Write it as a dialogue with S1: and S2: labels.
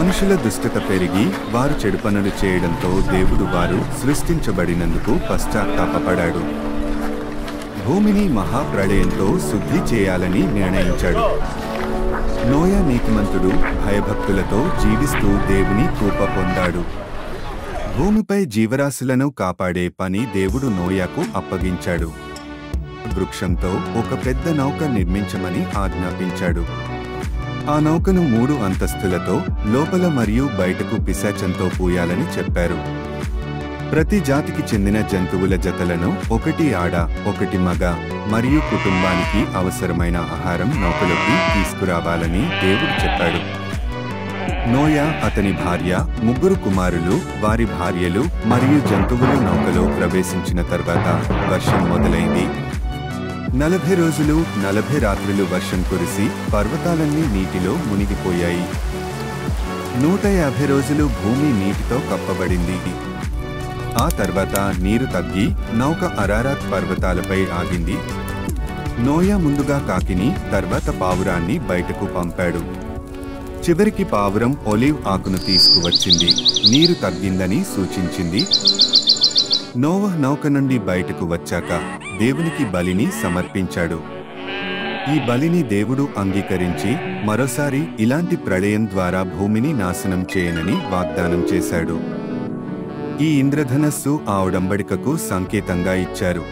S1: మనుషుల దుష్టత పెరిగి వారు చెడు పనులు చేయడంతో దేవుడు వారు సృష్టించబడినందుకు పశ్చాత్తాపపడాడు. భూమిని మహాప్రళయంతో శుద్ధి చేయాలని నిర్ణయించాడు. నోయా నీతిమంతుడు భయభక్తులతో జీవిస్తూ దేవుని కృప పొందాడు. భూమిపై జీవరాశులను కాపాడే పని దేవుడు నోయాకు అప్పగించాడు. వృక్షంతో ఒక పెద్ద నౌక నిర్మించమని ఆజ్ఞాపించాడు. ఆ నౌకను 3 అంతస్తులతో లోపల మరియు బయటకు పిశాచంతో పూయాలని చెప్పారు. ప్రతి జాతికి చెందిన జంతువుల జతలను, 1 ఆడ 1 మగ మరియు కుటుంబానికి అవసరమైన ఆహారం నౌకలోకి తీసుకురావాలని దేవుడు చెప్పాడు. నోయా, అతని భార్య, 3 కుమారులు, వారి భార్యలు మరియు జంతువులు నౌకలో ప్రవేశించిన తర్వాత వర్షం మొదలైంది. 40 రోజులు 40 రాత్రులు వర్షం కురిసి పర్వతాలన్నీ నీటిలో మునిగిపోయాయి. 150 రోజులు భూమి నీటితో కప్పబడింది. ఆ తర్వాత నీరు తగ్గి నౌక అరారాత్ పర్వతాలపై ఆగింది. నోయా ముందుగా కాకిని, తర్వాత పావురాన్ని బయటకు పంపాడు. చివరికి పావురం ఒలివ్ ఆకును తీసుకువచ్చింది. నీరు తగ్గిందని సూచించింది. నోవహ్ నౌక నుండి బయటకు వచ్చాక దేవునికి బలిని సమర్పించాడు. ఈ బలిని దేవుడు అంగీకరించి మరోసారి ఇలాంటి ప్రళయం ద్వారా భూమిని నాశనం చేయనని వాగ్దానం చేశాడు. ఈ ఇంద్రధనస్సు ఆ ఒడంబడికకు సంకేతంగా ఇచ్చారు.